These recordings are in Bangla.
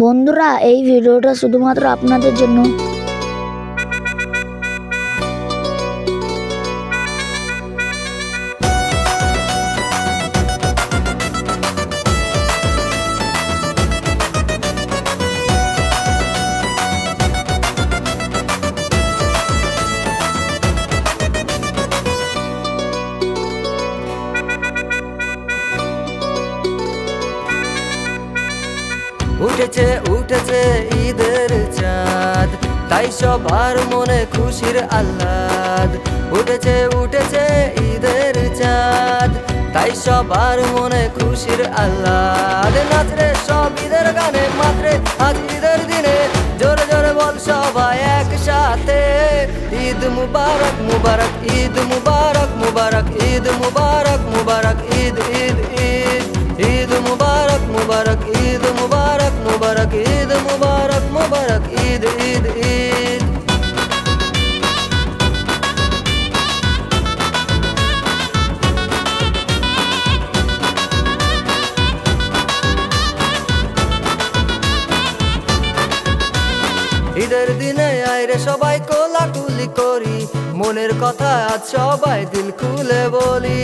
বন্ধুরা, এই ভিডিওটা শুধুমাত্র আপনাদের জন্য। উঠেছে উঠেছে ঈদের চাঁদ, তাই সবার মনে খুশির আহ্লাদ। উঠেছে উঠেছে ঈদের চাঁদ, তাই সবার মনে খুশির আহ্লাদ। নাচরে সব ঈদের গানে মাত্রে আজ ঈদের দিনে, জোরে জোরে বল সবাই একসাথে, ঈদ মুবারক মুবারক, ঈদ মুবারক মুবারক, ঈদ মুবারক মুবারক, ঈদ ঈদ ঈদ, ঈদ মুবারক মুবারক, ঈদ মুবারক মুবারক, ঈদ মুবারক মুবারক, ঈদ ঈদ ঈদ। ঈদের দিনে আইরে সবাই কোলাকুলি করি, মনের কথা আজ সবাই দিল খুলে বলি।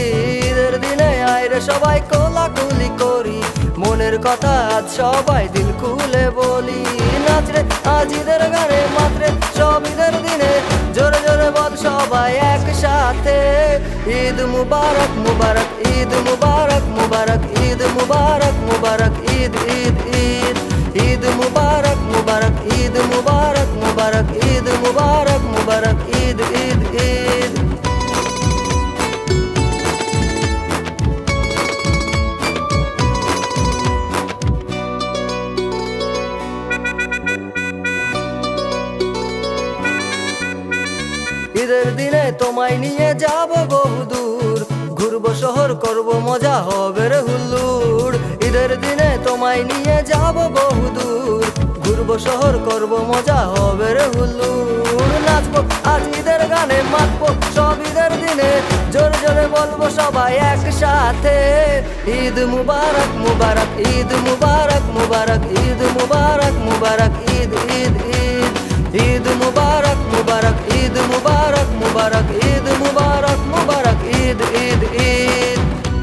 ঈদের দিনে আইরে সবাই কোলাকুলি করি, মনের কথা আজ সবাই দিল খুলে বলি। নাচরে আজ ঈদের গানে মাত্রে সব ঈদের দিনে, জোরে জোরে বল সবাই একসাথে, ঈদ মুবারক মুবারক, ঈদ মুবারক মুবারক, ঈদ মুবারক মুবারক, ঈদ ঈদ ঈদ, ঈদ মুবারক মুবারক, ঈদ মুবারক মুবারক, ঈদ মুবারক মুবারক, ঈদ ঈদ ঈদ। ঈদের দিনে তোমায় নিয়ে যাব বহুদূর, ঘুরবো শহর করব মজা হবে রে হুল্লুড়। ঈদের দিনে তোমায় নিয়ে যাব বহুদূর, ঘুরবো শহর করব মজা হবে রে হুল্লুড়। নাচবো আজ ঈদের গানে মাতবো সব ঈদের দিনে, জোরে জোরে বলবো সবাই একসাথে, ঈদ মুবারক মুবারক, ঈদ মুবারক মুবারক, ঈদ মুবারক মুবারক, ঈদ ঈদ ঈদ, ঈদ মুবারক মুবারক, ঈদ মুবারক মুবারক, ঈদ মুবারক মুবারক, ঈদ ঈদ ঈদ।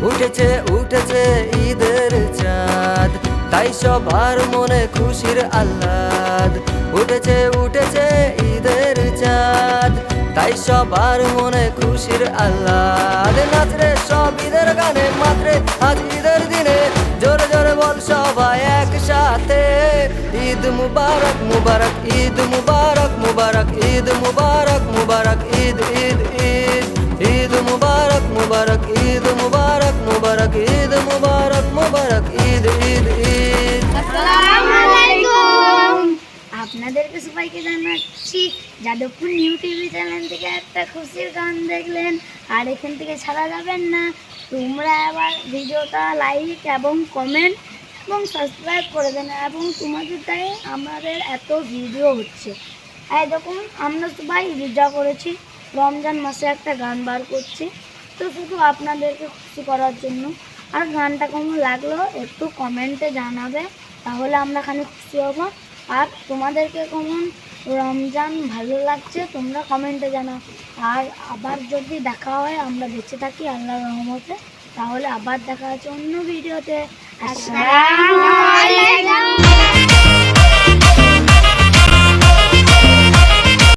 উঠেছে উঠেছে ঈদের চাঁদ, তাই সবার মনে খুশির আহ্লাদ। উঠেছে উঠেছে ঈদের চাঁদ, তাই সবার মনে খুশির আহ্লাদ। নাচরে সব ঈদের গানে মাত্রে আজ ঈদের দিনে, জোরে জোরে বল সবাই একসাথে, ঈদ মুবারক মুবারক, ঈদ মুবারক মুবারক, ঈদ মুবারক মুবারক, ঈদ ঈদ ঈদ, ঈদ মুবারক মুবারক, ঈদ মুবারক মুবারক, ঈদ মুবারক মুবারক, ঈদ ঈদ ঈদ। আসসালামু আলাইকুম। আপনাদেরকে সবাইকে জানাচ্ছি যাদবপুর নিউ টিভি চ্যানেল থেকে একটা খুশির গান দেখলেন, আর এখান থেকে ছাড়া যাবেন না। তোমরা আবার ভিডিওটা লাইক এবং কমেন্ট এবং সাবস্ক্রাইব করে দেন, এবং তোমাদের তাই আমাদের এত ভিডিও হচ্ছে। আর দেখুন, আমরা সবাই রোজা করেছি, রমজান মাসে একটা গান বার করছি, তো শুধু আপনাদেরকে খুশি করার জন্য। আর গানটা কেমন লাগলো একটু কমেন্টে জানাবে, তাহলে আমরা খানি খুশি হব। আর তোমাদেরকে কেমন রমজান ভালো লাগছে তোমরা কমেন্টে জানাও। আর আবার যদি দেখা হয়, আমরা বেঁচে থাকি আল্লাহর রহমতে, তাহলে আবার দেখা হচ্ছে অন্য ভিডিওতে। আসসালামু আলাইকুম।